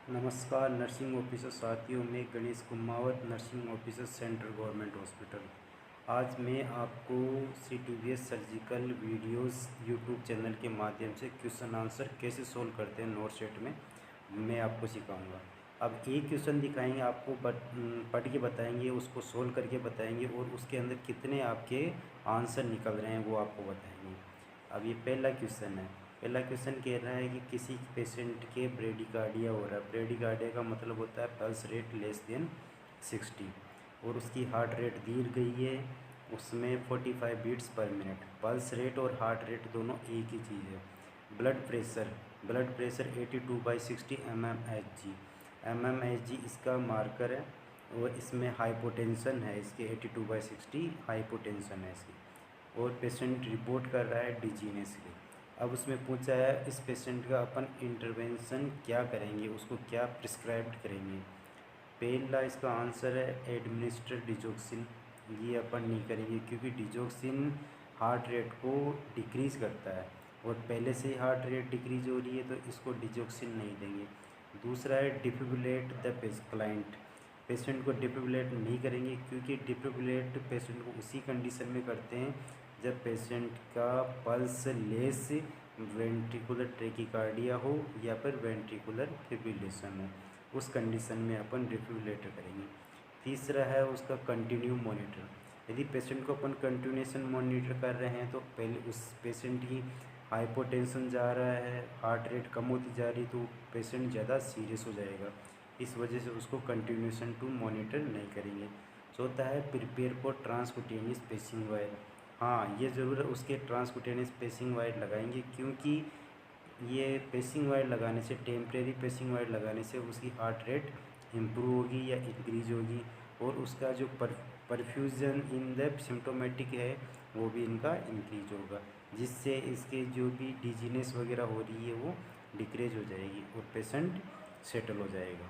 नमस्कार nursing officer साथियों, मैं Ganesh Kumawat, nursing officer central government hospital. आज मैं आपको CTVS surgical videos YouTube channel के माध्यम से क्वेश्चन आंसर कैसे सोल्व करते हैं नोट सेट में मैं आपको सिखाऊंगा। अब एक क्वेश्चन दिखाएंगे आपको, पढ़ के बताएंगे, उसको सोल्व करके बताएंगे और उसके अंदर कितने आपके आंसर निकल रहे हैं वो आपको बताएंगे। अब ये पहला क्वेश्चन है। पहला क्वेश्चन कह रहा है कि किसी पेशेंट के ब्रेडिकार्डिया हो रहा है। ब्रेडिकार्डिया का मतलब होता है पल्स रेट लेस देन 60 और उसकी हार्ट रेट दी गई है, उसमें 45 beats per minute. Pulse rate और हार्ट रेट दोनों एक ही चीज़ है। Blood pressure 82/60 mmHg। mmHg इसका मार्कर है और इसमें हाइपोटेंशन है, इसके 82/60 हाइपोटेंशन है इसकी। और पेशेंट रिपोर्ट कर रहा है डिजीनेस की। अब उसमें पूछा है इस पेशेंट का अपन इंटरवेंशन क्या करेंगे, उसको क्या प्रिस्क्राइब करेंगे। पहला इसका आंसर है एडमिनिस्टर डिजोक्सिन। ये अपन नहीं करेंगे क्योंकि डिजोक्सिन हार्ट रेट को डिक्रीज़ करता है और पहले से ही हार्ट रेट डिक्रीज हो रही है, तो इसको डिजोक्सिन नहीं देंगे। दूसरा है डिफिब्रिलेट द क्लाइंट। पेशेंट को डिफिब्रिलेट नहीं करेंगे क्योंकि डिफिब्रिलेट पेशेंट को उसी कंडीशन में करते हैं जब पेशेंट का पल्स लेस वेंट्रिकुलर ट्रेकिकार्डिया हो या फिर वेंट्रिकुलर फिब्रिलेशन हो, उस कंडीशन में अपन डिफिब्रिलेटर करेंगे। तीसरा है उसका कंटिन्यू मॉनिटर। यदि पेशेंट को अपन कंटिन्यूएशन मॉनिटर कर रहे हैं तो पहले उस पेशेंट की हाइपोटेंशन जा रहा है, हार्ट रेट कम होती जा रही, तो पेशेंट ज़्यादा सीरियस हो जाएगा। इस वजह से उसको कंटिन्यूएशन टू मॉनिटर नहीं करेंगे। चौथा है prepare for transcutaneous pacing wire. हाँ, ये ज़रूर है, उसके ट्रांसकुटेनियस पेसिंग वायर लगाएंगे क्योंकि ये पेसिंग वायर लगाने से, टेम्परेरी पेसिंग वायर लगाने से उसकी हार्ट रेट इम्प्रूव होगी या इंक्रीज होगी और उसका जो परफ्यूजन इन द सिम्टोमेटिक है वो भी इनका इंक्रीज होगा, जिससे इसके जो भी डिजीनेस वगैरह हो रही है वो डिक्रीज हो जाएगी और पेशेंट सेटल हो जाएगा।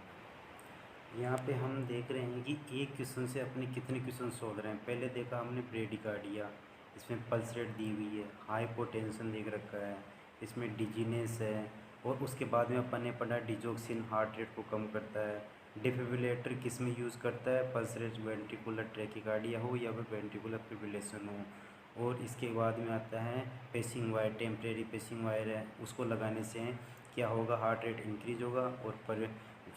यहाँ पे हम देख रहे हैं कि एक क्वेश्चन से अपने कितने क्वेश्चन सोल्व रहे हैं। पहले देखा हमने ब्रेडिकार्डिया, इसमें पल्स रेट दी हुई है, हाइपोटेंशन देख रखा है, इसमें डिजीनेस है और उसके बाद में अपन ने पढ़ा डिजोक्सिन हार्ट रेट को कम करता है। डिफिब्रिलेटर किस में यूज़ करता है, पल्स रेट वेंट्रिकुलर ट्रेकिकार्डिया हो या फिर वेंट्रिकुलर फिब्रिलेशन हो। और इसके बाद में आता है pacing wire, temporary pacing wire है, उसको लगाने से क्या होगा, हार्ट रेट इंक्रीज होगा और पर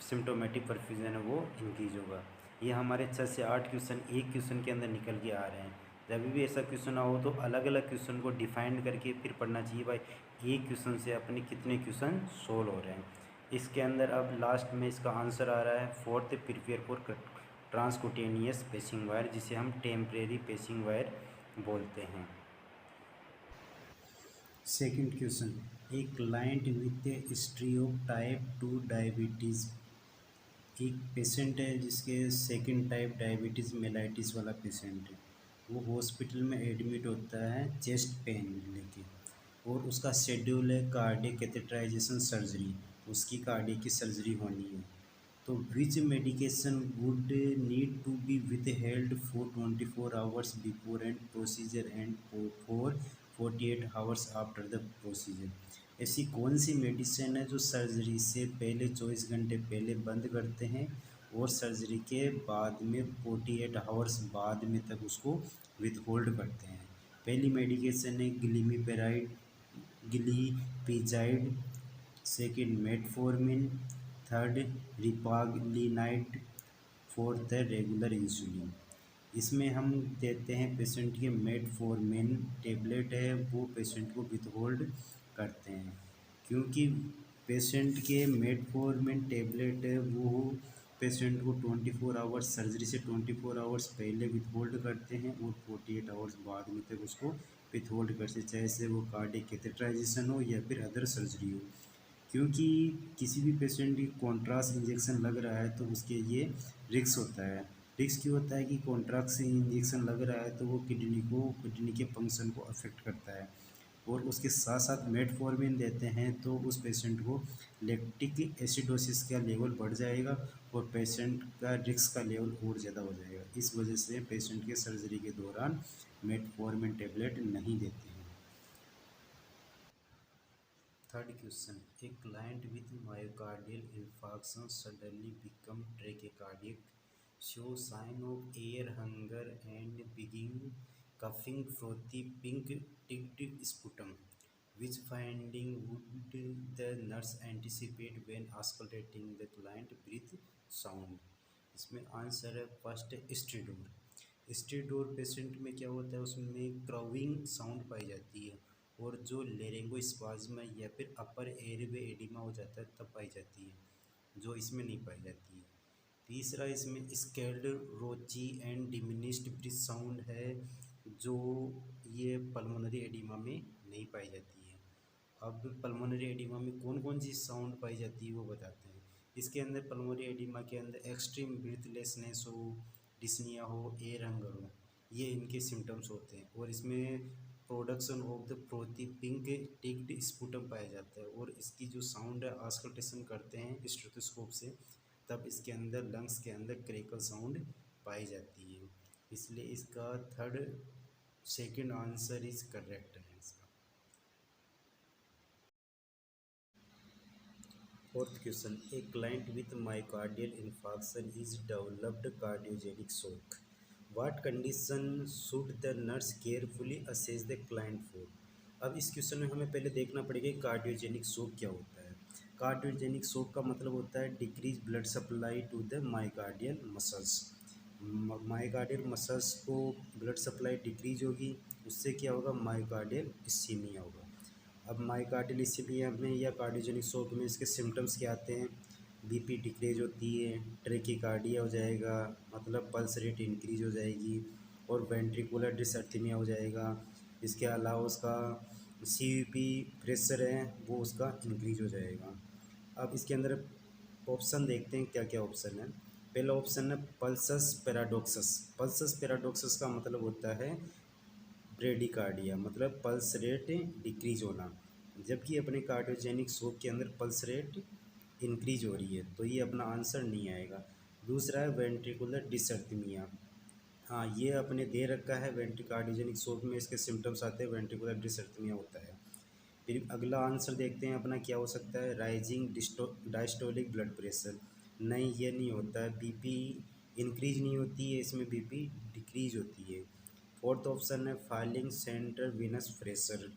सिम्टोमेटिक परफ्यूजन है वो इंक्रीज होगा। ये हमारे 6 से 8 क्वेश्चन एक क्वेश्चन के अंदर निकल के आ रहे हैं। जब भी ऐसा क्वेश्चन आओ तो अलग अलग क्वेश्चन को डिफाइन करके फिर पढ़ना चाहिए भाई एक क्वेश्चन से अपने कितने क्वेश्चन सोल्व हो रहे हैं। इसके अंदर अब लास्ट में इसका आंसर आ रहा है fourth, prepare for transcutaneous pacing wire, जिसे हम टेम्परेरी पेसिंग वायर बोलते हैं। सेकंड क्वेश्चन, एक client with history of type 2 diabetes. एक पेशेंट है जिसके सेकंड टाइप डायबिटीज़ मेलाइटिस वाला पेशेंट है। वो हॉस्पिटल में एडमिट होता है चेस्ट पेन लेके और उसका शेड्यूल है कार्डियक कैथेटराइजेशन सर्जरी, उसकी कार्डियक की सर्जरी होनी है। तो which medication would need to be withheld for 24 hours before and procedure and for 48 hours after the procedure. ऐसी कौन सी मेडिसिन है जो सर्जरी से पहले 24 घंटे पहले बंद करते हैं और सर्जरी के बाद में 48 आवर्स बाद में तक उसको विथ होल्ड करते हैं। पहली मेडिकेशन है glimepiride, glipizide, second metformin, third repaglinide, fourth है रेगुलर इंसुलिन। इसमें हम देते हैं पेशेंट के मेटफॉर्मिन टेबलेट है, वो पेशेंट को विथहोल्ड करते हैं क्योंकि पेशेंट के मेटफॉर्मिन टेबलेट है वो पेशेंट को 24 आवर्स, सर्जरी से 24 आवर्स पहले विथहोल्ड करते हैं और 48 आवर्स बाद में तक उसको विथहोल्ड करते, चाहे से वो कार्डियक कैथेटराइजेशन हो या फिर अदर सर्जरी हो। क्योंकि किसी भी पेशेंट की कॉन्ट्रास्ट इंजेक्शन लग रहा है तो उसके ये रिस्क होता है। रिस्क क्यों होता है कि कॉन्ट्रास्ट से इंजेक्शन लग रहा है तो वो किडनी के फंक्शन को अफेक्ट करता है और उसके साथ साथ मेटफॉर्मिन देते हैं तो उस पेशेंट को लैक्टिक एसिडोसिस का लेवल बढ़ जाएगा और पेशेंट का रिस्क का लेवल और ज़्यादा हो जाएगा। इस वजह से पेशेंट के सर्जरी के दौरान मेटफॉर्मिन टेबलेट नहीं देते हैं। Third question, a client with myocardial infarction suddenly become tachycardic, show sign of air hunger and begin coughing frothy pink ticked sputum. Which finding would the nurse anticipate when auscultating the client breath sound? इसमें answer है first स्ट्रीडोर। स्ट्रीडोर patient में क्या होता है, उसमें क्रॉविंग sound पाई जाती है और जो लेरिंगोस्पाज्म या फिर अपर एयरवे एडिमा हो जाता है तब पाई जाती है, जो इसमें नहीं पाई जाती है। तीसरा इसमें scaled rhonchi and diminished breath sound है, जो ये पल्मोनरी एडिमा में नहीं पाई जाती है। अब पल्मोनरी एडिमा में कौन कौन सी साउंड पाई जाती है वो बताते हैं। इसके अंदर पल्मोनरी एडिमा के अंदर एक्सट्रीम ब्रीथलेसनेस हो, डिस्निया हो, एयर हंगर हो, ये इनके सिम्टम्स होते हैं। और इसमें production of the frothy pink tinged sputum पाया जाता है और इसकी जो साउंड है ऑस्कल्टेशन करते हैं स्टेथोस्कोप से, तब इसके अंदर लंग्स के अंदर क्रेकल साउंड पाई जाती है। इसलिए इसका third second answer is correct है इसका। Fourth question, a client with myocardial infarction is developed cardiogenic shock, what condition should the nurse carefully assess the client for? अब इस क्वेश्चन में हमें पहले देखना पड़ेगा कार्डियोजेनिक शॉक क्या होता है। कार्डियोजेनिक शॉक का मतलब होता है decrease blood supply to the myocardial muscles. Myocardial muscles को ब्लड सप्लाई डिक्रीज होगी, उससे क्या होगा, मायोकार्डियल इस्कीमिया होगा। अब मायोकार्डियल इस्कीमिया में या कार्डियोजेनिक शॉक में इसके सिम्टम्स क्या आते हैं, बीपी डिक्रीज होती है, ट्रेकिकार्डिया हो जाएगा, मतलब पल्स रेट इंक्रीज हो जाएगी, और वेंट्रिकुलर डिसअर्थमिया हो जाएगा। इसके अलावा उसका सीवीपी प्रेशर है वो उसका इंक्रीज हो जाएगा। अब इसके अंदर ऑप्शन देखते हैं क्या क्या ऑप्शन है। पहला ऑप्शन है पल्सस पैराडोक्सस। पल्सस पैराडोक्सस का मतलब होता है ब्रेडिकार्डिया, मतलब पल्स रेट डिक्रीज होना, जबकि अपने कार्डियोजेनिक शॉक के अंदर पल्स रेट इंक्रीज हो रही है, तो ये अपना आंसर नहीं आएगा। दूसरा है वेंट्रिकुलर डिसअर्थमिया। हाँ, ये अपने दे रखा है कार्डियोजेनिक शॉक में इसके सिम्टम्स आते हैं, वेंट्रिकुलर डिसअर्थमिया होता है। फिर अगला आंसर देखते हैं अपना क्या हो सकता है, राइजिंग डायस्टोलिक ब्लड प्रेशर। नहीं, ये नहीं होता है, बीपी इंक्रीज नहीं होती है, इसमें बीपी डिक्रीज होती है। फोर्थ ऑप्शन है फाइलिंग सेंटर विनस प्रेशर।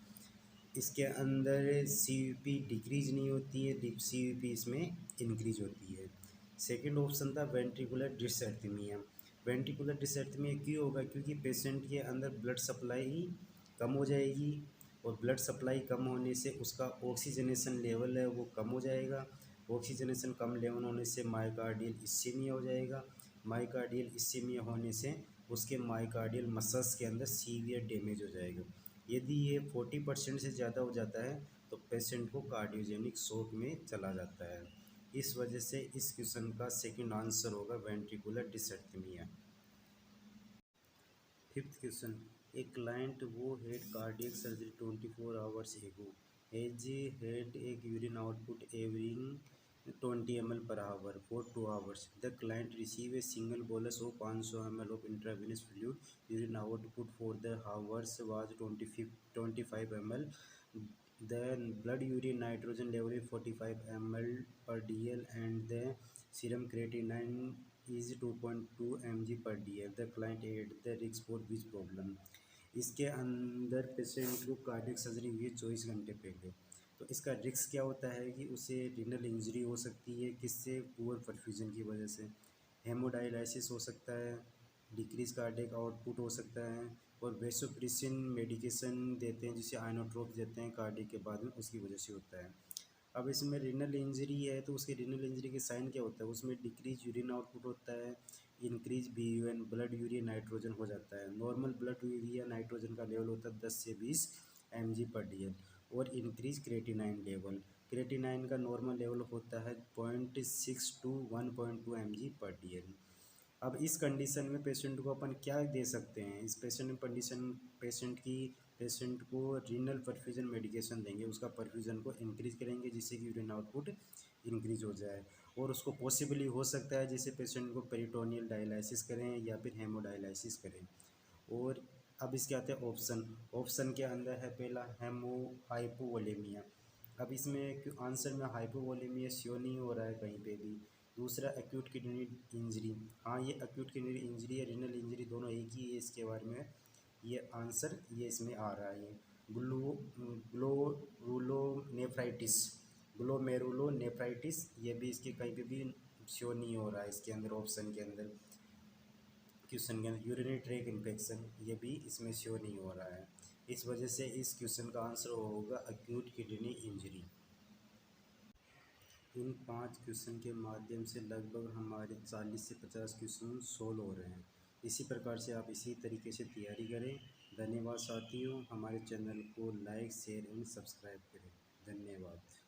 इसके अंदर सीवीपी डिक्रीज नहीं होती है, सीवीपी इसमें इंक्रीज होती है। सेकंड ऑप्शन था वेंट्रिकुलर डिसअर्थमिया। वेंट्रिकुलर डिसअर्थमिया क्यों होगा, क्योंकि पेशेंट के अंदर ब्लड सप्लाई कम हो जाएगी और ब्लड सप्लाई कम होने से उसका ऑक्सीजनेशन लेवल है वो कम हो जाएगा। ऑक्सीजनेशन कम लेवल होने से मायोकार्डियल इस्कीमिया हो जाएगा। मायोकार्डियल इस्कीमिया होने से उसके मायोकार्डियल मसल्स के अंदर सीवियर डैमेज हो जाएगा। यदि ये 40% से ज़्यादा हो जाता है तो पेशेंट को कार्डियोजेनिक शॉक में चला जाता है। इस वजह से इस क्वेश्चन का सेकंड आंसर होगा ventricular dysrhythmia. Fifth question, a client who had cardiac surgery 24 hours ago has had एक urine output averaging 20 ml per hour for 2 hours. The client receive a single bolus of 500 ml of intravenous fluid. Urine output for the hours was 25 ml. The blood urine nitrogen level is 45 ml per dl and the serum creatinine is 2.2 mg per dl. The client had the risk for which problem? इसके अंदर patient को cardiac surgery हुई है 24 घंटे पहले, तो इसका risk क्या होता है कि उसे रीनल इंजरी हो सकती है, किससे, पुअर परफ्यूजन की वजह से। हेमोडायलिसिस हो सकता है, डिक्रीज कार्डियक आउटपुट हो सकता है, और वेसोप्रेसिन मेडिकेशन देते हैं जिसे आइनोट्रोप देते हैं कार्डियक के बाद में, उसकी वजह से होता है। अब इसमें रीनल इंजरी है तो उसके रीनल इंजरी के साइन क्या होता है, उसमें डिक्रीज यूरिन आउटपुट होता है, increase BUN blood urea nitrogen हो जाता है। नॉर्मल ब्लड यूरिया नाइट्रोजन का लेवल होता है 10 से 20 mg पर DL, और इंक्रीज क्रेटिनाइन लेवल। क्रेटिनाइन का नॉर्मल लेवल होता है 0.6 to 1.2 mg पर DL। अब इस कंडीशन में पेशेंट को अपन क्या दे सकते हैं, इस पेशेंट को रीनल परफ्यूजन मेडिकेशन देंगे, उसका परफ्यूजन को इंक्रीज करेंगे जिससे कि यूरिन आउटपुट इंक्रीज हो जाए। और उसको पॉसिबली हो सकता है जिससे पेशेंट को पेरिटोनियल डायलिसिस करें या फिर हेमोडायलिसिस करें। और अब इसके आते हैं ऑप्शन के अंदर है पहला हाइपोवोलेमिया। अब इसमें आंसर में हाइपोवोलेमिया शो नहीं हो रहा है कहीं पे भी। दूसरा एक्यूट किडनी इंजरी, हाँ ये एक्यूट किडनी इंजरी है, रीनल इंजरी दोनों एक ही है, इसके बारे में ये आंसर ये इसमें आ रहा है। ग्लोमेरुलोनेफ्राइटिस, ग्लोमेरुलोनेफ्राइटिस ये भी इसके कहीं पे भी शो नहीं हो रहा है इसके अंदर, ऑप्शन के अंदर, क्वेश्चन के अंदर। यूरिनरी ट्रैक इन्फेक्शन ये भी इसमें शो नहीं हो रहा है। इस वजह से इस क्वेश्चन का आंसर होगा एक्यूट किडनी इंजरी। इन 5 क्वेश्चन के माध्यम से लगभग हमारे 40 से 50 क्वेश्चन सोल्व हो रहे हैं। इसी प्रकार से आप इसी तरीके से तैयारी करें। धन्यवाद साथियों, हमारे चैनल को लाइक शेयर एंड सब्सक्राइब करें। धन्यवाद।